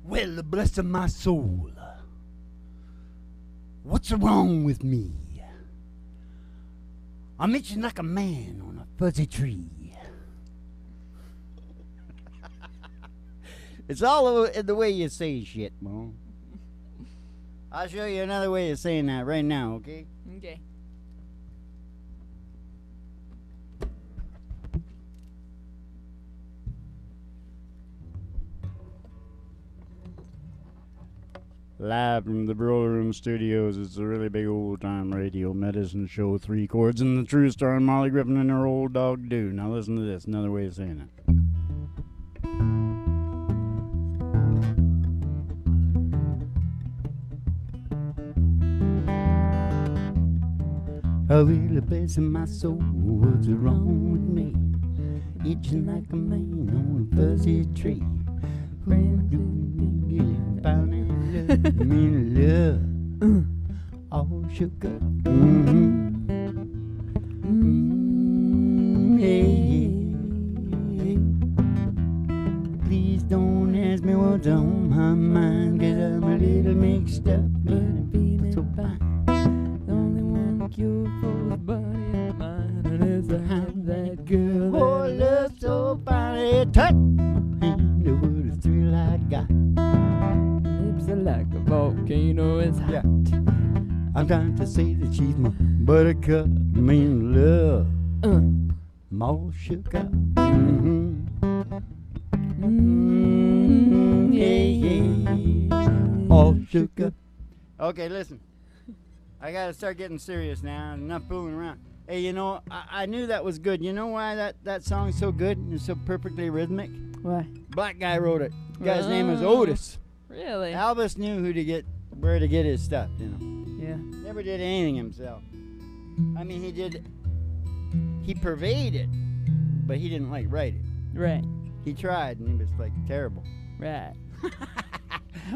Well, bless my soul. What's wrong with me? I'm itching like a man on a fuzzy tree. It's all in the way you say shit, Mo. I'll show you another way of saying that right now, okay? Okay. Live from the Broiler Room Studios, it's a really big old-time radio medicine show. 3 chords and the true star and Molly Griffin and her old dog do. Now listen to this, another way of saying it. A really bless my soul, what's wrong with me? Itching like a man on a fuzzy tree. Friends do me getting found in love, me love, all shook up. Hey. Please don't ask me what's on my mind, 'cause I'm a little mixed up, but I'm feeling so fine. The only one cure for the body of mine, and it's to have that girl that Oh, love so fine, touch. Ain't what a thrill I got. lips are like a volcano, it's hot. Yeah. I'm trying to say that she's my buttercup, me in love. I'm all shook up. Yeah. All shook up. Okay, listen. I gotta start getting serious now. Enough fooling around. Hey, you know, I knew that was good. You know why that song's so good and so perfectly rhythmic? Why? Black guy wrote it. The guy's name was Otis. Really? Elvis knew where to get his stuff, you know. Yeah. Never did anything himself. I mean, he purveyed it, but he didn't like write it. Right. He tried, and he was like terrible. Right.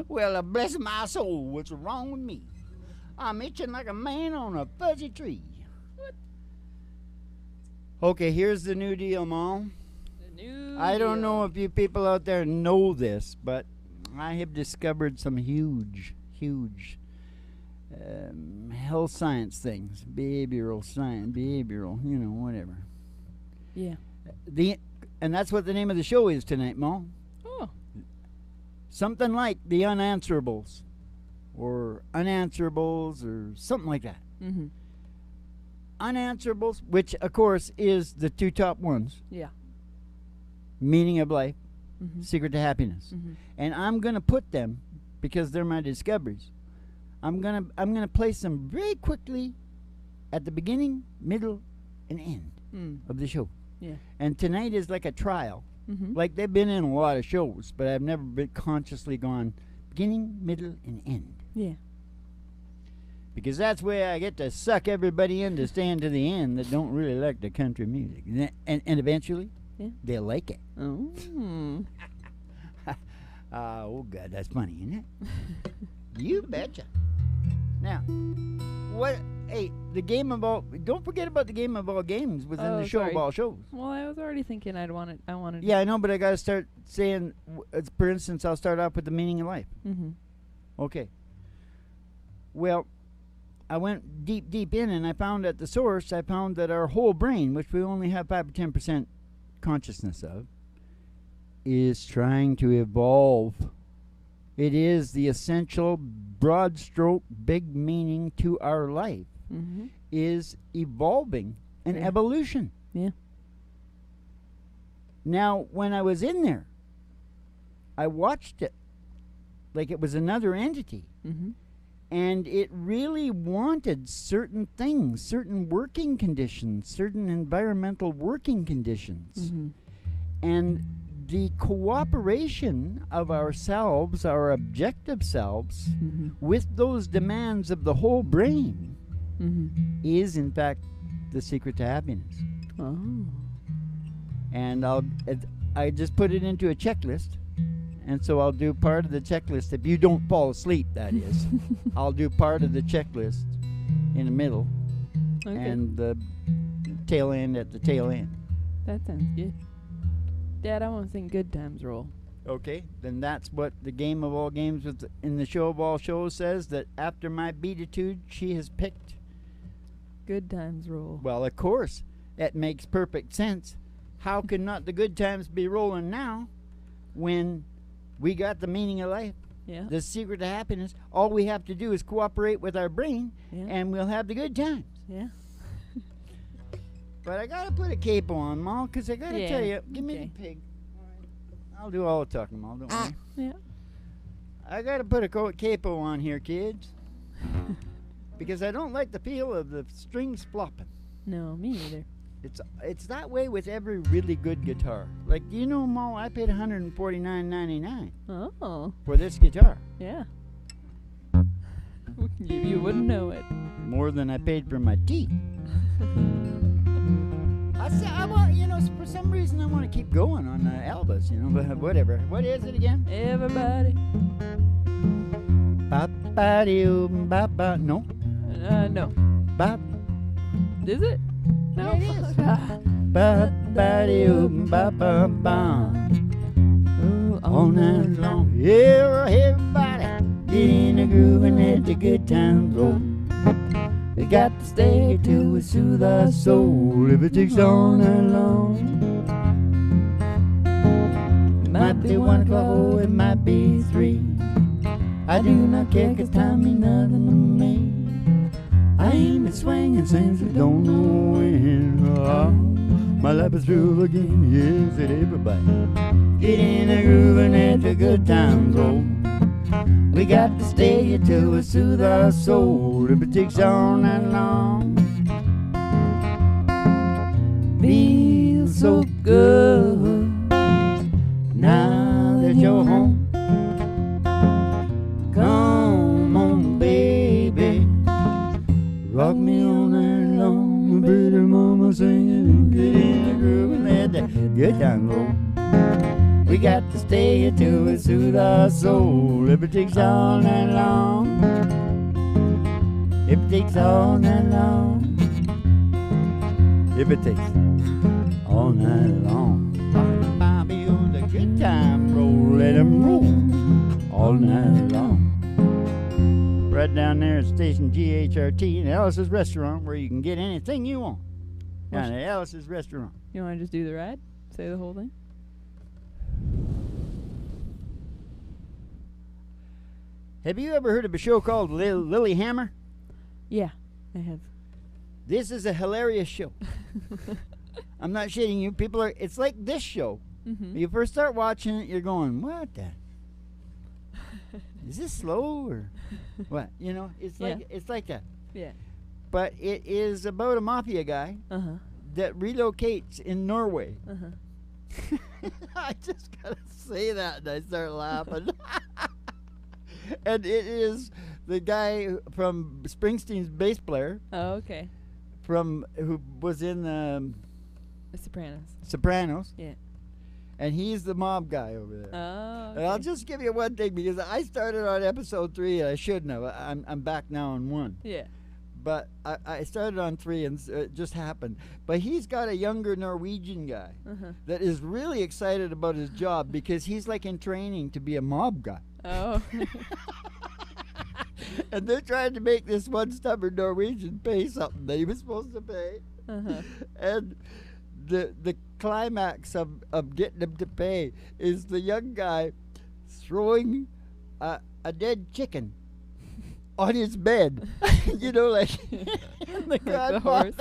Well, bless my soul, what's wrong with me? I'm itching like a man on a fuzzy tree. What? Okay, here's the new deal, Mom. The new I don't deal. know if you people out there know this, but I have discovered some huge health science things, behavioral science, you know, whatever. Yeah. And that's what the name of the show is tonight, Mom. Oh. Something like the Unanswerables, or Unanswerables, or something like that. Mm-hmm. Unanswerables, which of course is the 2 top ones: Yeah. Meaning of Life, Mm-hmm. Secret to Happiness. Mm-hmm. And I'm gonna put them, because they're my discoveries, I'm gonna place them very quickly at the beginning, middle, and end of the show. Yeah. And tonight is like a trial. Mm-hmm. Like, they've been in a lot of shows, but I've never been consciously gone beginning, middle, and end. Yeah. Because that's where I get to suck everybody in to stand to the end that don't really like the country music. And eventually, they'll like it. Oh. Oh, God, that's funny, isn't it? You betcha. Now, the game of all... Don't forget about the game of all games within the show of all shows. Well, I was already thinking I wanted. Yeah, I know, but I got to start saying... For instance, I'll start off with the meaning of life. Mm-hmm. Okay. Well, I went deep in, and I found at the source, I found that our whole brain, which we only have 5 or 10% consciousness of, is trying to evolve. It is the essential broad stroke big meaning to our life, is evolving and evolution. Yeah. Now, when I was in there, I watched it like it was another entity. Mm-hmm. And it really wanted certain things, certain working conditions, certain environmental working conditions. Mm-hmm. And the cooperation of ourselves, our objective selves, with those demands of the whole brain is, in fact, the secret to happiness. Oh. And I just put it into a checklist. And so I'll do part of the checklist. If you don't fall asleep, that is. I'll do part of the checklist in the middle. Okay. And the tail end at the tail end. That sounds good. Dad, I want to sing Good Times Roll. Okay, then that's what the game of all games in the show of all shows says, that after my beatitude, she has picked. Good times roll. Well, of course, it makes perfect sense. How can not the good times be rolling now when we got the meaning of life, Yeah. the secret to happiness? All we have to do is cooperate with our brain, Yeah. and we'll have the good times. Yeah. But I gotta put a capo on, Ma, because I gotta tell Yeah, you, give me okay. the pig. I'll do all the talking, Ma, don't worry. Yeah. I gotta put a capo on here, kids, because I don't like the feel of the strings flopping. No, me neither. It's that way with every really good guitar. Like, you know, Ma, I paid $149.99 Oh. for this guitar. Yeah. You wouldn't know it. More than I paid for my teeth. I want, you know, for some reason I want to keep going on Elvis, you know, but whatever. What is it again? Everybody. Ba-ba-dee-oo-ba-ba. No. No. Ba. Is it? No. Yeah, it is. Ba-ba-dee-oo-ba-ba-ba. All night long. Yeah, everybody get in the groove and let the good times roll. We got to stay till we soothe our soul. If it takes all night long, it might be 1 o'clock, oh, it might be 3. I do not care, 'cause time means nothing to me. I ain't been swinging since I don't know when. Oh, my life is through again. Yes, it everybody. Get in the groove and let the good times roll. We got to stay here till we soothe our soul. If it takes all night long, feels so good now that you're home. Come on, baby, rock me all night long. Pretty mama singing, get in the groove and let the good time roll. We got to stay here till we soothe our soul. If it takes all night long, if it takes all night long, if it takes all night long. Bobby on the good time roll, let 'em roll all night long. Right down there at station GHRT in Alice's Restaurant, where you can get anything you want. Down at Alice's Restaurant. You want to just do the ride? Say the whole thing? Have you ever heard of a show called Lilyhammer? Yeah, I have. This is a hilarious show. I'm not shitting you. It's like this show. Mm-hmm. When you first start watching it, you're going, what the? Is this slow or what? You know, it's like that. Yeah. But it is about a mafia guy Uh-huh. that relocates in Norway. Uh-huh. I just gotta say that and I start laughing. And it is the guy from Springsteen's bass player Oh, okay. who was in The Sopranos. Sopranos. Yeah. And he's the mob guy over there. Oh, And I'll okay. just give you one thing, because I started on episode 3 and I shouldn't have. I'm back now on 1. Yeah. But I started on 3 and it just happened. But he's got a younger Norwegian guy Uh-huh. that is really excited about his job, because he's like in training to be a mob guy. Oh. And they're trying to make this one stubborn Norwegian pay something that he was supposed to pay. Uh-huh. And the climax of getting him to pay is the young guy throwing a dead chicken on his bed. You know, like in the Godfather.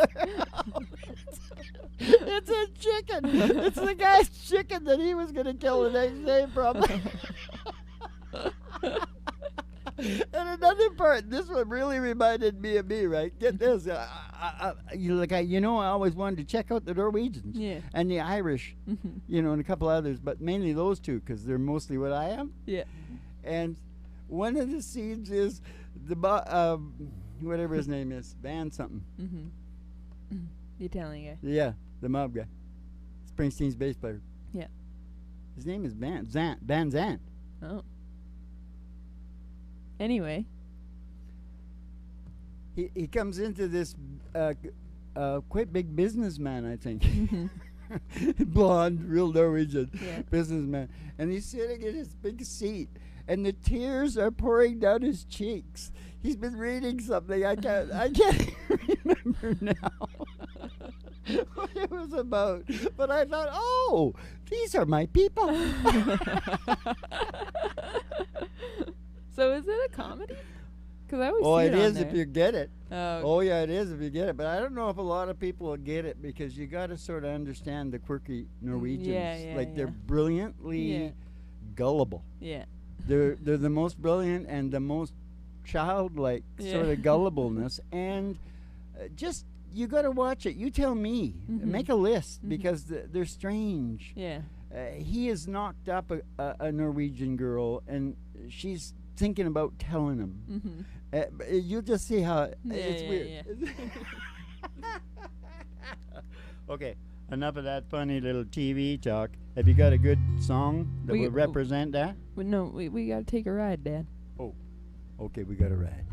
It's a chicken. It's the guy's chicken that he was going to kill the next day, probably. And another part, this one really reminded me of me, right? Get this. I always wanted to check out the Norwegians Yeah. and the Irish, Mm-hmm. you know, and a couple others, but mainly those two, because they're mostly what I am. Yeah. And one of the scenes is whatever his name is, Van something. Mm-hmm. The Italian guy. Yeah, the mob guy. Springsteen's bass player. Yeah. His name is Van Zandt. Oh. Anyway. He comes into this quite big businessman, I think. Mm-hmm. blonde, real Norwegian Yeah. businessman, and he's sitting in his big seat, and the tears are pouring down his cheeks. He's been reading something. I can't remember now what it was about. But I thought, oh, these are my people. So is it a comedy? Because I always Oh, see it on is there. if you get it. Oh, Oh, yeah, it is if you get it. But I don't know if a lot of people will get it because you got to sort of understand the quirky Norwegians. yeah, like they're yeah. brilliantly Yeah. gullible. yeah. They're the most brilliant and the most childlike sort Yeah. of gullibleness, and just you got to watch it. You tell me. Mhm. Make a list Mhm. because they're strange. Yeah. He has knocked up a Norwegian girl, and she's thinking about telling him. Mm-hmm. You'll just see how Yeah, it's yeah, weird. Okay, enough of that funny little TV talk. Have you got a good song that We- would represent that? We gotta take a ride, Dad. Okay, we got a ride.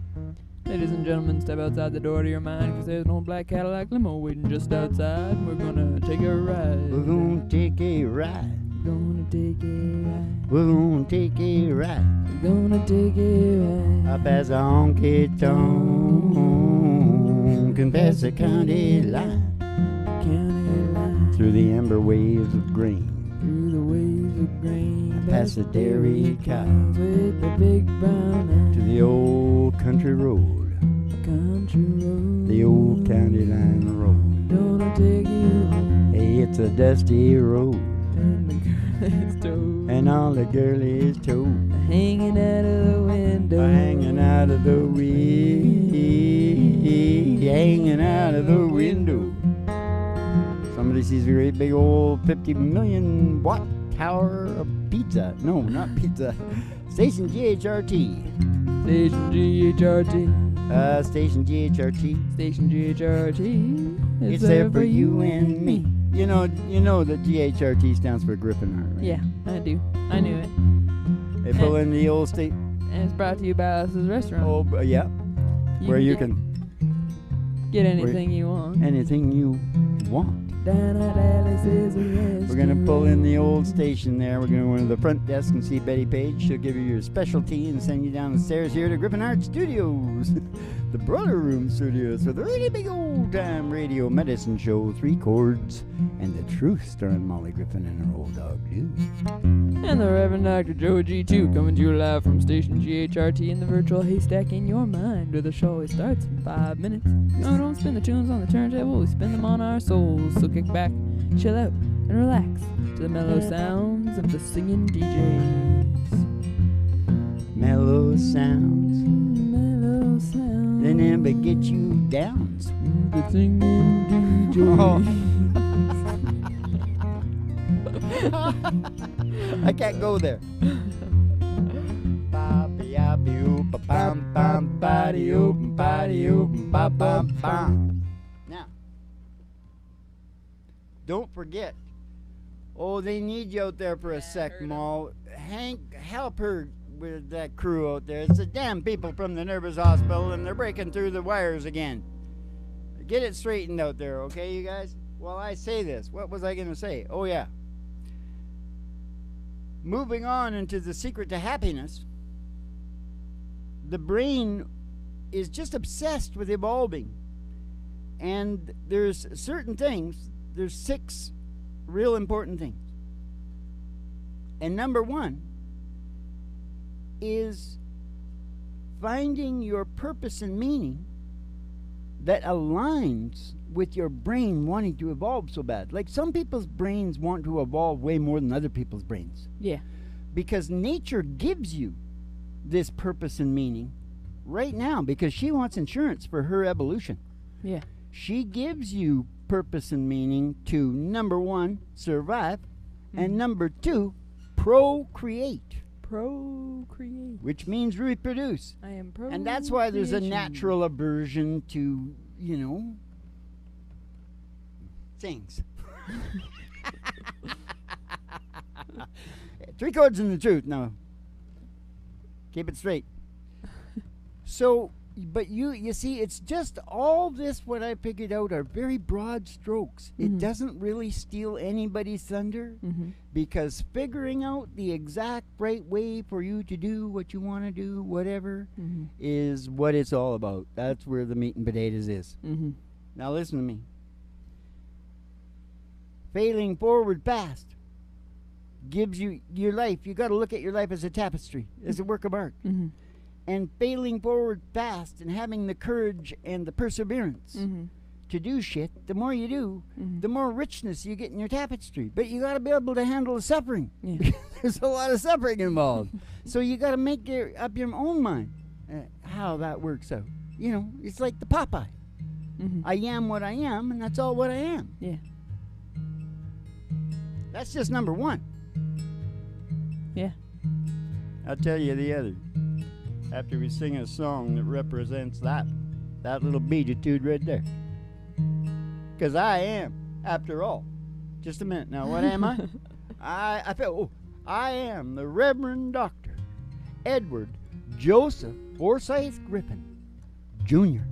Ladies and gentlemen, step outside the door to your mind, 'cause there's an old black Cadillac limo waiting just outside. We're gonna take a ride. We're gonna take a ride. Gonna take a ride. We're gonna take a ride. We're gonna take a ride. Up as a honky tonk and past the county line, County line. through the amber waves of grain. Through the waves of grain. Past the dairy cows with the big brown eyes. To the old country road, Country road. the old county line road. Gonna take you home. Hey, it's a dusty road, And the girl is told. and all the girlies told Hanging out of the window. hanging out of the hanging out of the window. Somebody sees a great big old 50 million watt tower of pizza. No, not pizza. Station GHRT. Station GHRT. Station GHRT. Station GHRT. It's there for you and me. You know that GHRT stands for Griffin Heart, right? Yeah, I do. I knew it. They pull in the old state. And it's brought to you by Alice's Restaurant. Oh, yeah. Where you get, can get anything you want. anything you want. Down at Alice's Restaurant. We're gonna pull in the old station there. We're gonna go to the front desk and see Betty Page. She'll give you your specialty and send you down the stairs here to Griffin Art Studios, the Brother Room Studios, with a really big old time radio medicine show, 3 chords, and the truth starring Molly Griffin and her old dog Lou. And the Reverend Dr. Joe G2 coming to you live from Station GHRT in the virtual haystack in your mind, where the show always starts in 5 minutes. No, don't spin the tunes on the turntable, we spin them on our souls. So kick back, chill out, and relax to the mellow sounds of the singing DJs. Mellow sounds, Mellow sounds. they never get you down. The singing DJs. I can't go there. Now, don't forget. Oh, they need you out there for a sec, Maul. Hank, help her with that crew out there. It's the damn people from the Nervous Hospital, and they're breaking through the wires again. Get it straightened out there, okay, you guys? While I say this, what was I going to say? Oh, yeah. Moving on into the secret to happiness, the brain is just obsessed with evolving. And there's certain things, there's 6 real important things. And number 1 is finding your purpose and meaning that aligns with your brain wanting to evolve so bad. Like some people's brains want to evolve way more than other people's brains. Yeah. Because nature gives you this purpose and meaning right now because she wants insurance for her evolution. Yeah. She gives you purpose and meaning to, number 1, survive, and number 2, procreate, Procreate. which means reproduce. I am pro. And that's why there's a natural aversion to, things. 3 chords and the truth. Now, keep it straight. So, But you see, it's just all this. What I figured out are very broad strokes. It doesn't really steal anybody's thunder, because figuring out the exact right way for you to do what you want to do, whatever, is what it's all about. That's where the meat and potatoes is. Now listen to me. Failing forward fast gives you your life. You got to look at your life as a tapestry, as a work of art. And failing forward fast and having the courage and the perseverance to do shit, the more you do, the more richness you get in your tapestry. But you got to be able to handle the suffering. There's a lot of suffering involved. So you got to make up your own mind how that works out. You know, it's like the Popeye. I am what I am, and that's all what I am. Yeah. That's just number one. Yeah. I'll tell you the other. After we sing a song that represents that little beatitude right there. Because I am, after all. Just a minute now, what am I? I am the Reverend Dr. Edward Joseph Forsyth Griffin, Jr.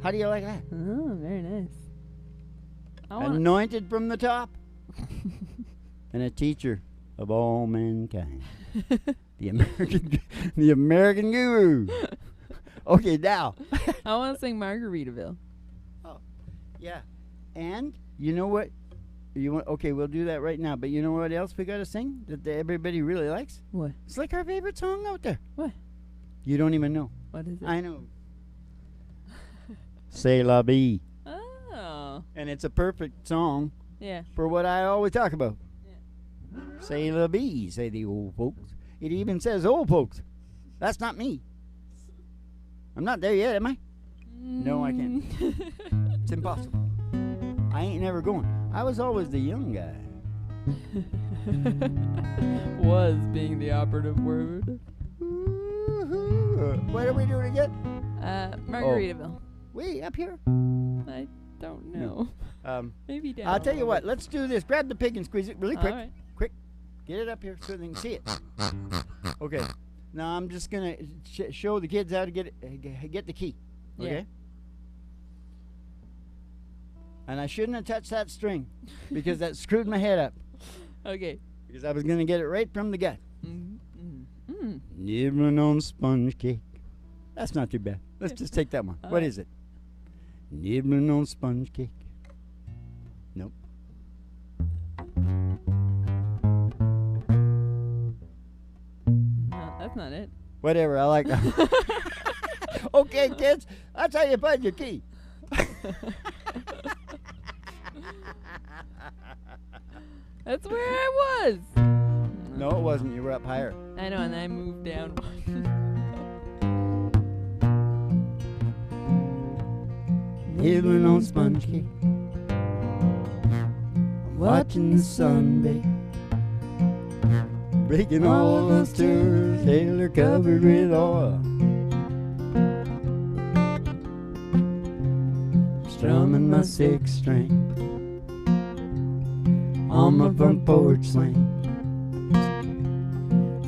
How do you like that? Oh, very nice. Anointed from the top. And a teacher of all mankind. The American guru. Okay, now. I want to sing Margaritaville. Oh, yeah. And you know what? Okay, we'll do that right now. But you know what else we got to sing that everybody really likes? What? It's like our favorite song out there. What? You don't even know. What is it? I know. C'est la vie. Oh. And it's a perfect song. Yeah. For what I always talk about. Yeah. C'est la vie, say the old folks. It even says old folks. That's not me. I'm not there yet, am I? No, I can't. It's impossible. I ain't never going. I was always the young guy. Was being the operative word. What are we doing again? Margaritaville. Way up here? I don't know. Maybe down. I'll tell you what. Let's do this. Grab the pig and squeeze it really quick. All right. Quick. Get it up here so they can see it. Okay. Now I'm just gonna show the kids how to get the key. Okay. Yeah. And I shouldn't have touched that string because that screwed my head up. Okay. Because I was gonna get it right from the gut. Nibbling on sponge cake. That's not too bad. Let's just take that one. What is it? Nibbling on sponge cake. Nope. No, that's not it. Whatever, I like that. Okay, kids, that's how you find your key. That's where I was. No, it wasn't. You were up higher. I know, and then I moved down. Nibbling on sponge cake. I'm watching the sun bake. Breaking all those tours, hair are covered with oil. Strumming my sixth string on my front porch swing.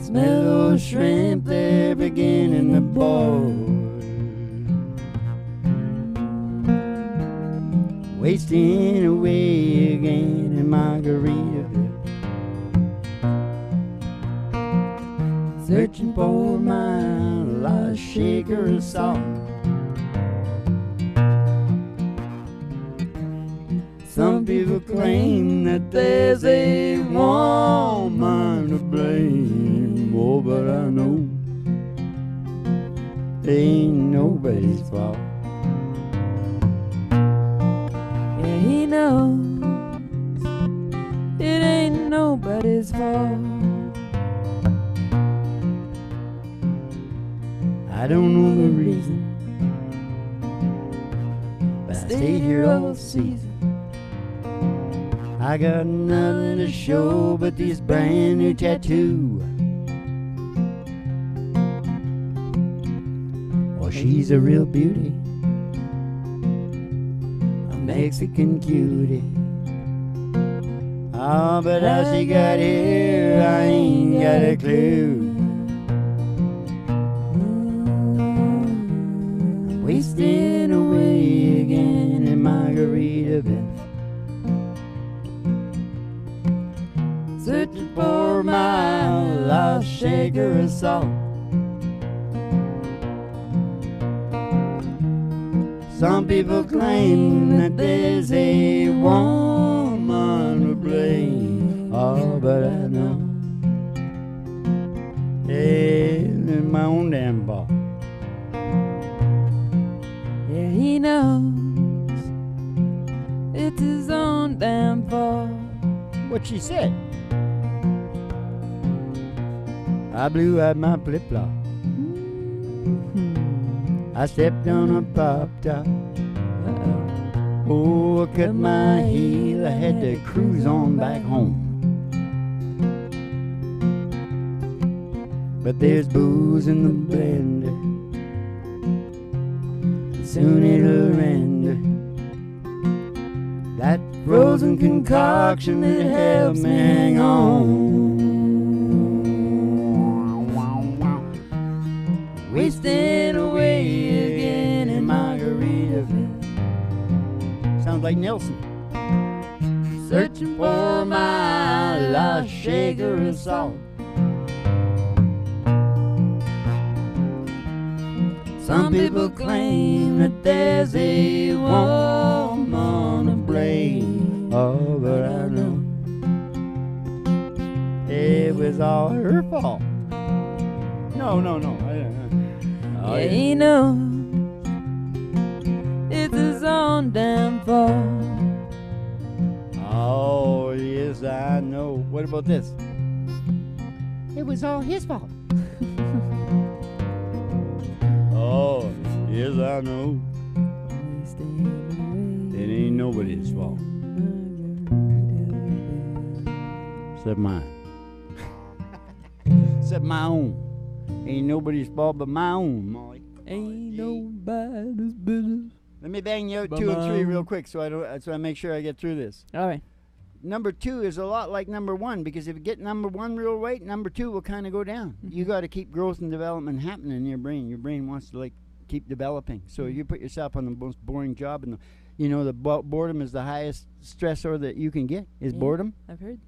Smell those shrimp, they're beginning to boil. Wasting away again in Margaritaville. Searching for my lost shaker of salt. Some people claim that there's a woman to blame. Oh, but I know it ain't nobody's fault. Yeah, he knows it ain't nobody's fault. I don't know the reason, but I stayed here all season. I got nothing to show but this brand new tattoo. Oh, she's a real beauty, a Mexican cutie. Oh, but how she got here, I ain't got a clue. lost shaker of salt. Some people claim that there's a woman to blame. Oh, but I know it's my own damn fault. Yeah, he knows it's his own damn fault. What she said? I blew out my flip-flop. I stepped on a pop-top. Oh, I cut my heel. I had to cruise on back home. But there's booze in the blender. Soon it'll render. That frozen concoction that helps me hang on. Wasting away again in Margaritaville. Sounds like Nelson. Searching for my lost shaker of salt. Some people claim that there's a woman to blame. Oh, but I know it was all her fault. No. Oh, yeah, he knows it's his own damn fault. Oh, yes, I know. What about this? It was all his fault. Oh, yes, I know. It ain't nobody's fault. Except mine. Except my own. Ain't nobody's fault but my own, Molly. Ain't nobody's business. Let me bang you out 2 and 3 real quick so I make sure I get through this. All right. Number 2 is a lot like number 1 because if you get number 1 real right, number 2 will kind of go down. Mm-hmm. You got to keep growth and development happening in your brain. Your brain wants to keep developing. So you put yourself on the most boring job, and the boredom is the highest stressor that you can get. Is boredom? I've heard that.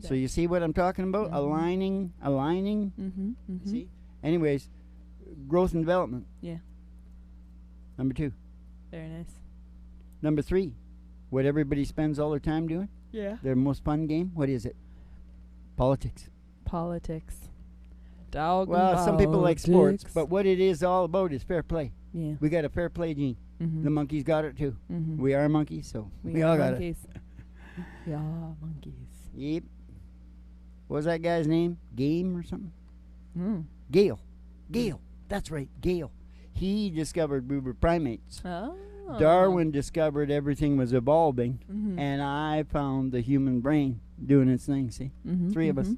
So you see what I'm talking about? Mm-hmm. Aligning. Mm-hmm. See? Anyways, growth and development. Yeah. Number 2. Very nice. Number 3, what everybody spends all their time doing? Yeah. Their most fun game? What is it? Politics. Politics. Dog. Well, some people like sports, but what it is all about is fair play. Yeah. We got a fair play gene. Mm-hmm. The monkeys got it too. Mm-hmm. We are monkeys, so we are all got monkeys. We are monkeys. Yep. What was that guy's name? Game or something? Mm. Gale. That's right, Gale. He discovered we were primates. Oh. Darwin discovered everything was evolving, and I found the human brain doing its thing, see? 3 of us.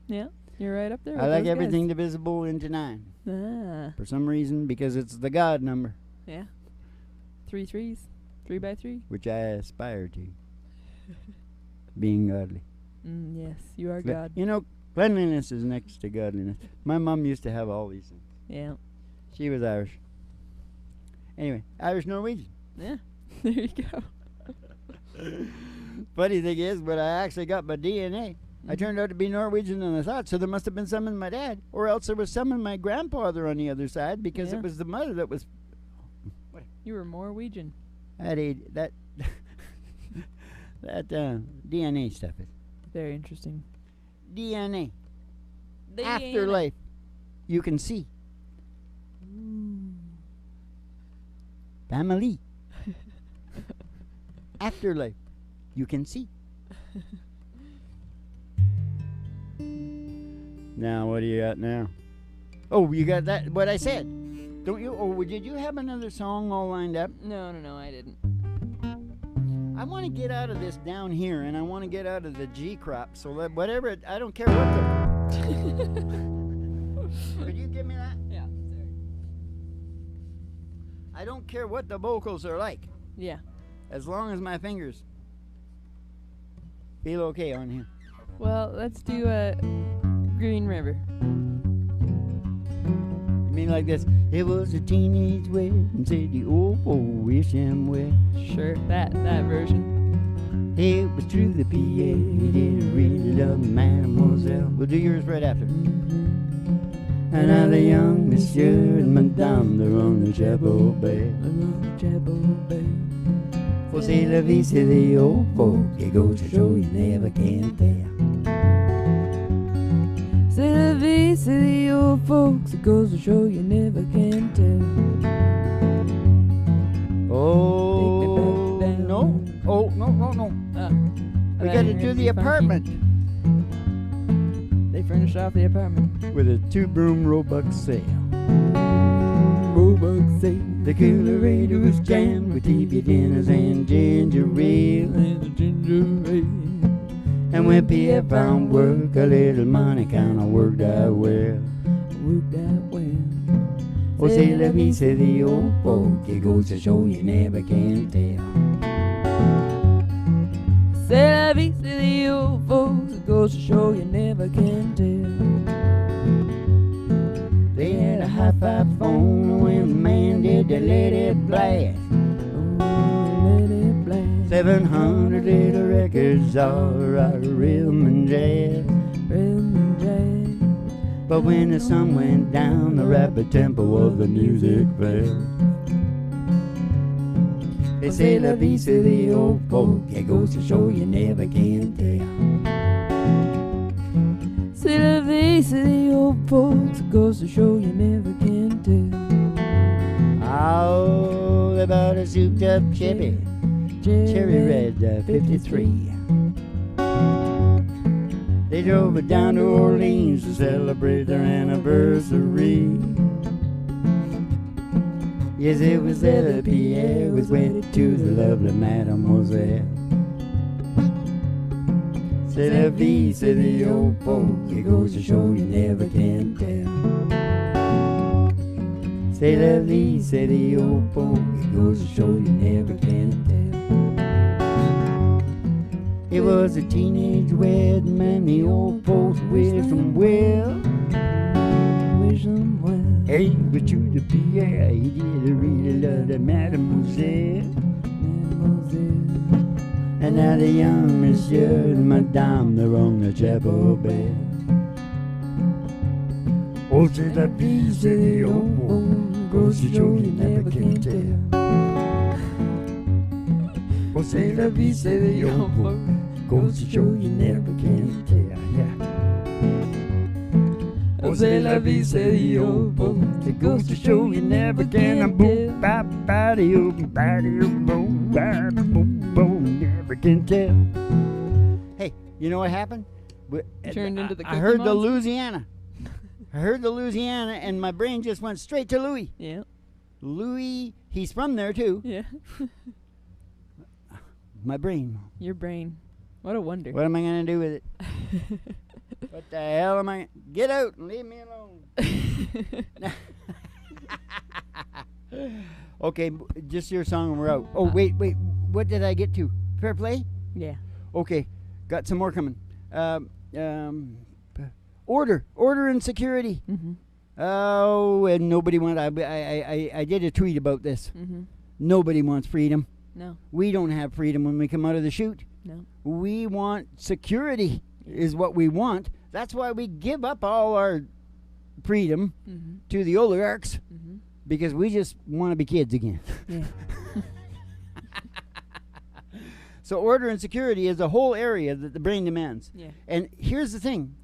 Yeah, you're right up there. I like everything divisible into 9. Ah. For some reason, because it's the God number. Yeah. 3 3s. 3 by 3. Which I aspire to. Being godly. Yes, you are God. You know, cleanliness is next to godliness. My mom used to have all these things. Yeah. She was Irish. Anyway, Irish Norwegian. Yeah. There you go. Funny thing is, but I actually got my DNA. I turned out to be Norwegian than I thought, so there must have been some in my dad, or else there was some in my grandfather on the other side, because it was the mother that was. What? You were Norwegian. That DNA stuff is very interesting. DNA. Afterlife. You can see. Family. Afterlife. You can see. Now, what do you got now? Oh, you got that? What I said. Don't you? Or did you have another song all lined up? No, I didn't. I want to get out of this down here, and I want to get out of the G crop. So whatever, I don't care what the. Could you give me that? Yeah. Sorry. I don't care what the vocals are like. Yeah. As long as my fingers feel okay on here. Well, let's do Green River. You mean like this? It was a teenage wedding, said you wish him well. Sure, that version. It was true the PA, he did really love Mademoiselle. We'll do yours right after. And now the young monsieur and madame, they're on the chapel bed. For c'est la vie, c'est the old folk. It goes to show you never can tell. C'est la vie, c'est the old folks. It goes to show you never can tell. Oh, no. Oh, no. We got to do the apartment. They furnished off the apartment with a 2-broom Roebuck sail. Roebuck sail. The coolerator was jammed with TV dinners and ginger ale. And when Pierre found work, a little money kinda worked out well. Oh, c'est la vie, c'est the old folk. It goes to show you never can tell. C'est la vie, c'est the old folks. It goes to show you never can tell. They had a high-five phone when the man did the let it blast. Oh, let it blast. 700 little records all right, rhythm and jazz. Rhythm and jazz. But when the sun went down, the rapid tempo of the music fell. They say la vie, c'est the old folk. It goes to show you never can tell. C'est la vie, c'est the old folks. It goes to show you never can tell. All about a souped-up Chevy, cherry red 53. They drove it down to Orleans to celebrate their anniversary. Yes, it was there that Pierre was wedded to the lovely Mademoiselle. C'est la vie, c'est the old folk. It goes to show you never can tell. C'est la vie, c'est the old folk. It goes to show you never can tell. It was a teenage wedding and the old folks wished them well. Wish them well. Hey, but you the Pierre, he did really love the Mademoiselle. And now the young monsieur and madame, they're on the chapel bed. Oh, c'est la vie, c'est the old folk. Goes to show you never can tell. Oh, c'est la vie, c'est the old folk. Goes to show you never can tell. Yeah. Oh, c'est la vie, c'est the old folk. It goes to show you never can. Boom, bop, body, boom, boom, boom, never can tell. Hey, you know what happened? Turned into the I heard the monster. Louisiana. I heard the Louisiana, and my brain just went straight to Louis. Yeah. Louis, he's from there too. Yeah. My brain. Your brain. What a wonder. What am I going to do with it? What the hell am I? Get out and leave me alone. Okay, just your song and we're out. Oh, wait. What did I get to? Fair play? Yeah. Okay, got some more coming. Order and security. Mm-hmm. Oh, and nobody wants. I did a tweet about this. Mm-hmm. Nobody wants freedom. No. We don't have freedom when we come out of the chute. No. We want security is what we want. That's why we give up all our freedom to the oligarchs, because we just want to be kids again. Yeah. So order and security is a whole area that the brain demands. Yeah. And here's the thing,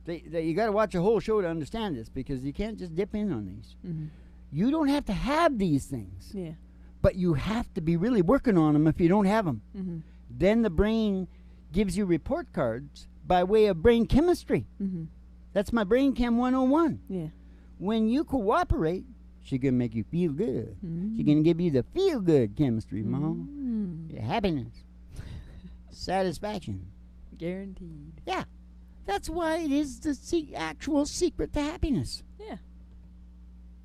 that you got to watch a whole show to understand this, because you can't just dip in on these. Mm-hmm. You don't have to have these things, Yeah. but you have to be really working on them if you don't have them. Mm-hmm. Then the brain gives you report cards by way of brain chemistry. Mm-hmm. That's my brain chem 101. Yeah. When you cooperate, she can make you feel good. Mm-hmm. She can give you the feel good chemistry, Mom. Mm-hmm. Happiness. Satisfaction. Guaranteed. Yeah. That's why it is the actual secret to happiness. Yeah.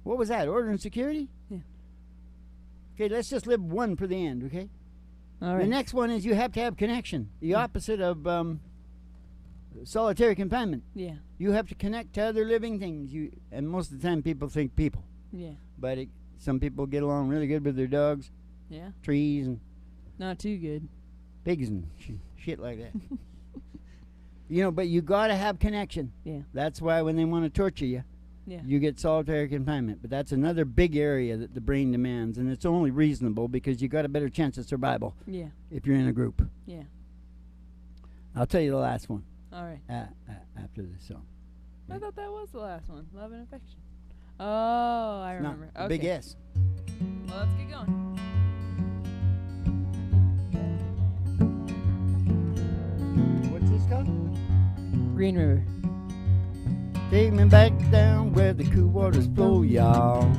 What was that? Order and security? Yeah. Okay, let's just live one for the end, okay? All right. The next one is you have to have connection. The opposite of solitary confinement. Yeah. You have to connect to other living things. And most of the time people think people. Yeah. But some people get along really good with their dogs, Yeah. trees, and Not too good. pigs and shit like that. But you got to have connection. Yeah. That's why when they want to torture you, Yeah. you get solitary confinement. But that's another big area that the brain demands, and it's only reasonable because you got a better chance of survival. Yeah. If you're in a group. Yeah. I'll tell you the last one. All right. After this song. I thought that was the last one. Love and affection. Oh, I remember. No, big S. Well, let's get going. What's this called? Green River. Take me back down where the cool waters flow, y'all.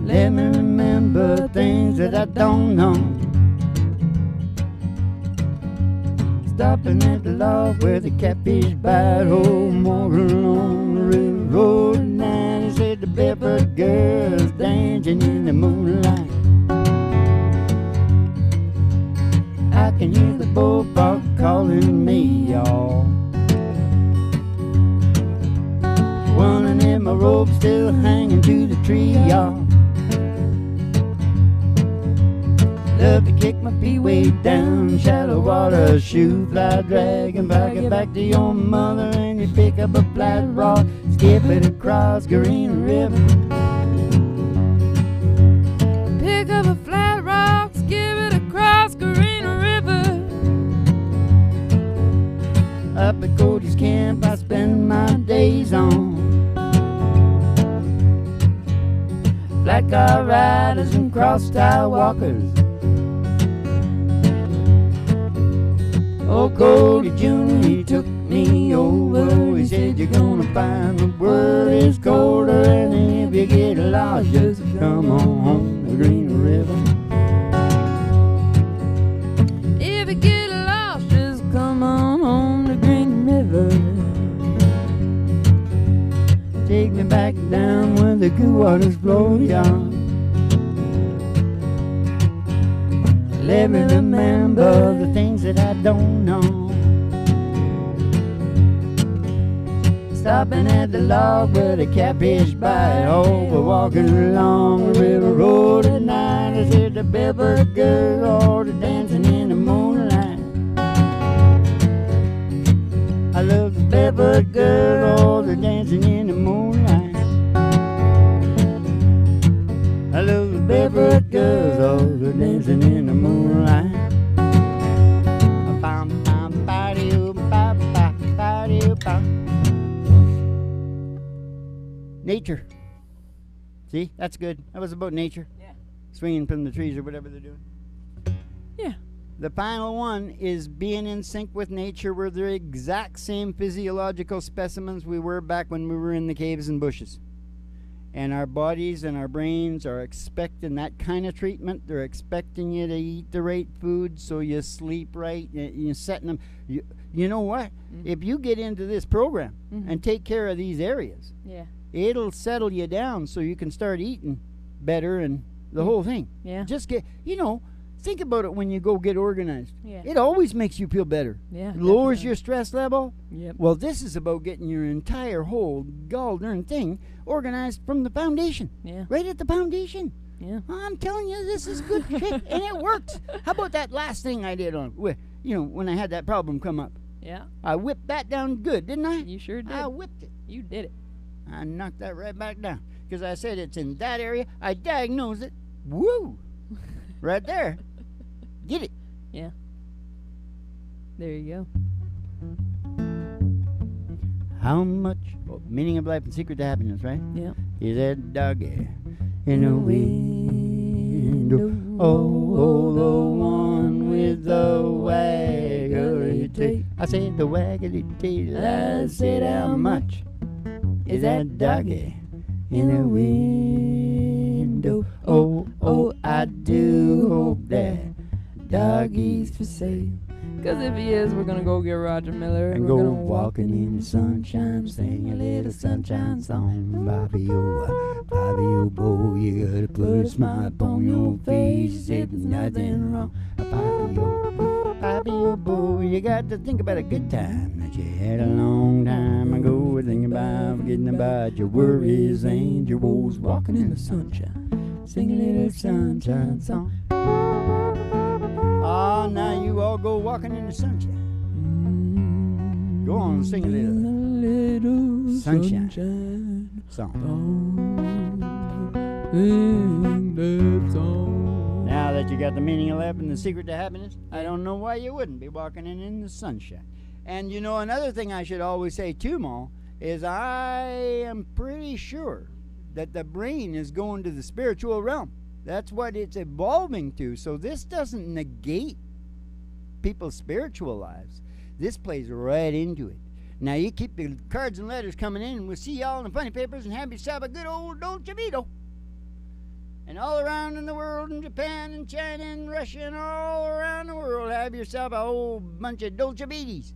Let me remember things that I don't know. Stopping at the log where the catfish bite. Oh, walking along the river road at night. He said the barefoot girls dancing in the moonlight. I can hear the bullfrog calling me, y'all. One in my rope still hanging to the tree, y'all. Love to kick my feet way down shallow water, shoe fly dragon, pack it back to your mother, and you pick up a flat rock, skip it across Green River. Pick up a flat rock, skip it across Green River. Up at Cody's camp I spend my days on. Flat car riders and cross-tie walkers. Oh, Cody Jr., he took me over. He said, you're gonna find the world is colder, and if you get lost, just come on home to Green River. If you get lost, just come on home to Green River. Take me back down where the cool waters flow, y'all. Let me remember the things that I don't know. Stopping at the log where the catfish bite. Oh, we're walking along the river road at night. I hear the barefoot girl all the dancing in the moonlight. I love the barefoot girl all the dancing in the moonlight. I love the barefoot girls all the dancing in the moonlight. Nature. See, that's good. That was about nature. Yeah. Swinging from the trees or whatever they're doing. Yeah. The final one is being in sync with nature. We're the exact same physiological specimens we were back when we were in the caves and bushes. And our bodies and our brains are expecting that kind of treatment. They're expecting you to eat the right food so you sleep right. You're setting them. You know what? Mm-hmm. If you get into this program and take care of these areas, Yeah. it'll settle you down so you can start eating better and the whole thing. Yeah. Just get, think about it when you go get organized. Yeah. It always makes you feel better. Yeah. It lowers definitely. your stress level. Yep. Well, this is about getting your entire whole gall darn thing organized from the foundation. Yeah. Right at the foundation. Yeah. I'm telling you, this is good shit, and it works. How about that last thing I did when I had that problem come up? Yeah. I whipped that down good, didn't I? You sure did. I whipped it. You did it. I knocked that right back down. Because I said it's in that area. I diagnosed it. Woo! Right there. Get it. Yeah. There you How much, meaning of life and secret to happiness, right? go. Yeah. Is that doggy in the window? Oh, the one with the waggly tail. I said the waggly tail. I said how much is that doggy in the window? Oh, I do hope that doggy's for sale. Because if he is, we're going to go get Roger Miller. And we're go gonna walking in the sunshine, sing a little sunshine song. Bobby, oh, boy, you gotta put a smile upon your face. If there's nothing wrong. Bobby, oh, boy, you got to think about a good time that you had a long time ago. Thinking about forgetting about your worries and your woes. Walking in the sunshine, sing a little sunshine song. now you all go walking in the sunshine. Go on and sing a little sunshine song. Now that you got the meaning of life and the secret to happiness, I don't know why you wouldn't be walking in the sunshine. And you know, another thing I should always say too, Ma, is I am pretty sure that the brain is going to the spiritual realm. That's what it's evolving to. So this doesn't negate people's spiritual lives. This plays right into it. Now you keep the cards and letters coming in, and we'll see y'all in the funny papers and have yourself a good old Dolce Vito. And all around in the world, in Japan and China and Russia and all around the world, have yourself a whole bunch of Dolce Vitis.